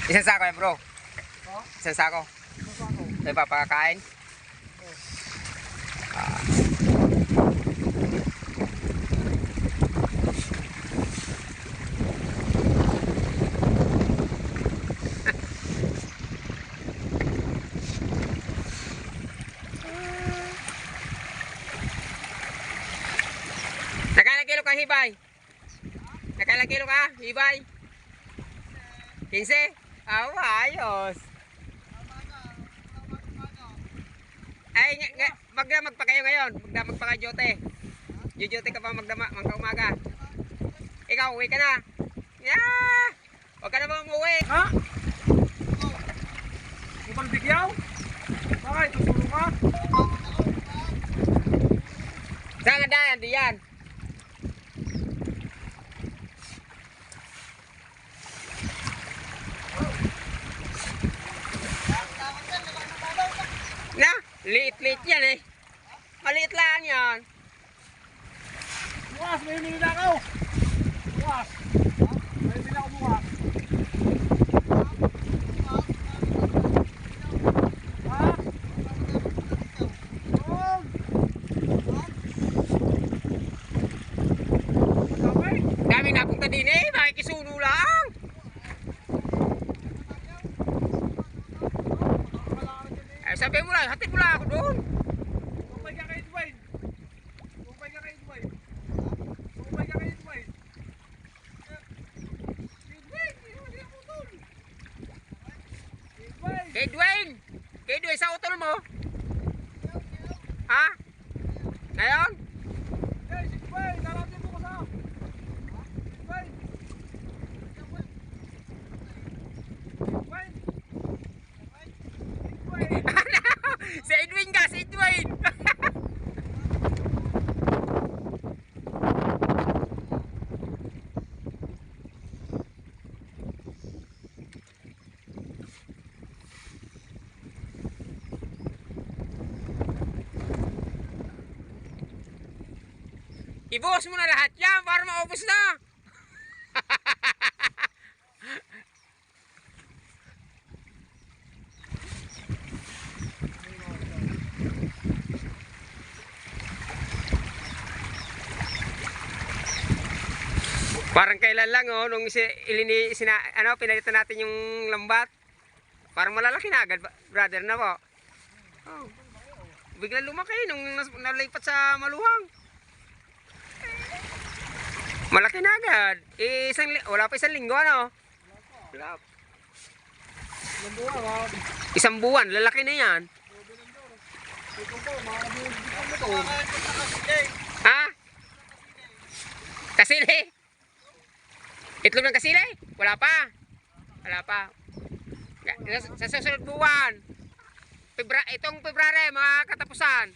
Isang sako yan bro. Ha? Isang sako. Ano? May papakain. Nakailang kilo ka hibay? Nakailang kilo ka hibay? 15? Ayos. Ay, magdamag pa kayo ngayon. Magdamag pa kayo, Jote. Jote ka pa magdamag umaga. Ikaw, uwi ka na. Yeah! Huwag ka na ba umuwi? Ha? Upang bigyaw? Bakit? Tutulong ka? Saan nga dayan? Diyan. Na, liit-liit yan eh. Maliit lang yan. Bukas, may humili na ako. Bukas. May humili ako bukas. Ha? Huwag. Magkapay? Dami napunta din eh. Makikisuno lang. Ay, sabi mo lang, hatid mo lang ako doon. Tumay ka kay Dwayne. Tumay ka kay Dwayne. Tumay ka kay Dwayne. Kay Dwayne, hindi ako doon. Kay Dwayne. Kay Dwayne. Kay Dwayne sa utol mo. Ha? Ngayon? Hey, si Dwayne, narating mo ko sa. Dwayne. Dwayne. Dwayne. Si Edwin ka, si Edwin. Ibuhos mo na lahat yan para maubos na. Parang kailan lang oh, nung pinalitan natin yung lambat. Parang malalaki na agad, brother na po. Oh. Biglang lumaki nung nalipat sa maluwang. Malaki na agad. Wala pa isang linggo ano? Wala. Isang buwan, lalaki na yan. Ha? Kasili? Itlog ng kasili? Wala pa. Wala pa. Sa susunod buwan. Itong February, mga katapusan.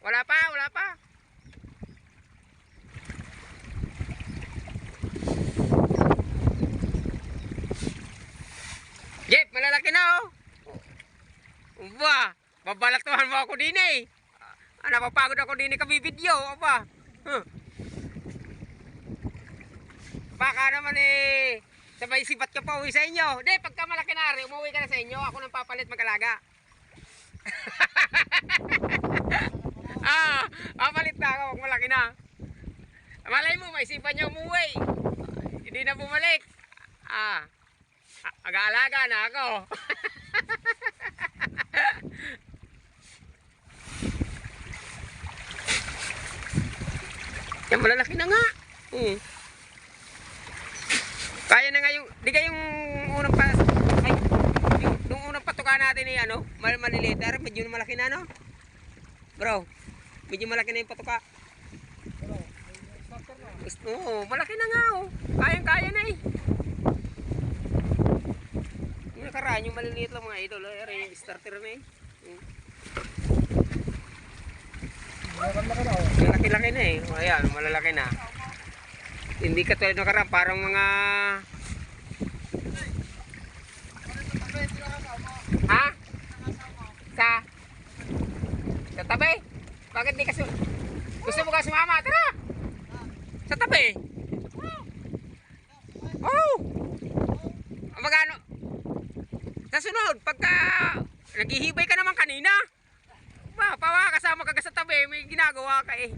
Wala pa, wala pa. Jeff, malalaki na oh. Uba, babalatuhan mo ako din eh. Napapagod ako din eh kabibidyo. Aba. Baka naman eh, sabay sibat ka pa uwi sa inyo. Hindi, pagka malaki na rin, umuwi ka na sa inyo. Ako nang papalit mag-alaga. Papalit na ako pag malaki na. Malay mo, may isipan niya umuwi. Hindi na bumalik. Mag-aalaga na ako. Yan, malalaki na nga. Kaya na nga yung, di ka yung unang yung unang patuka natin eh, maliliter, medyo malaki na, no? Bro, medyo malaki na yung patuka. Oo, malaki na nga, oh. Kayang-kaya na eh. Yung nakaraan, yung maliliit lang mga idol, yung starter na eh. Yung laki-laki na eh. Ayan, malalaki na. Hindi ka tulad nakaraan, parang mga... Ha? Sa tabi? Bakit di ka gusto mo ka sumama? Tara! Sa tabi! Oh! magano. Sa sunod, pagka naghihibay ka naman kanina, ba, pawa kasama ka sa tabi, may ginagawa ka eh.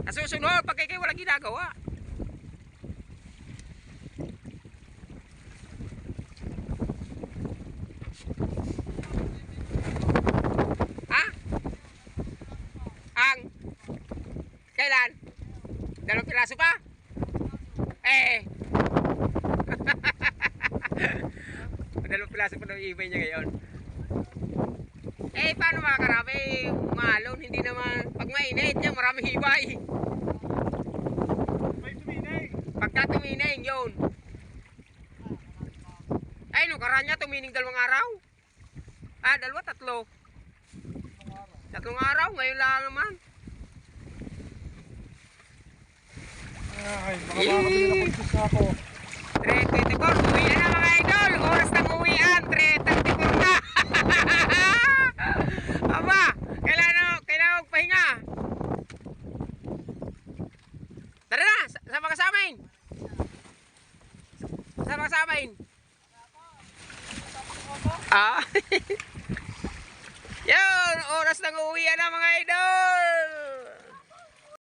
Sa susunod, pagka kayo walang ginagawa. Ha? Ang? Kailan? 2 piraso pa? Eh. 2 piraso pa ng ibay niya ngayon. Eh, paano mga karami? Malon, hindi naman. Pag mainit niya, maraming hibay. May tuminay. Pagka tumining, yun. Ay, nung karanya, tumining 2 araw. Ah, 2, 3. 3 araw, ngayon lang naman. Ay, baka makakabili na pagkisa ako. 3:24, uwian na mga idol. Oras ng uwian, 3:34 na. Aba, kailangan magpahinga. Tara na, sama ka sa amin. Sama ka sa amin. Ah. Yun, oras ng uwian na mga idol.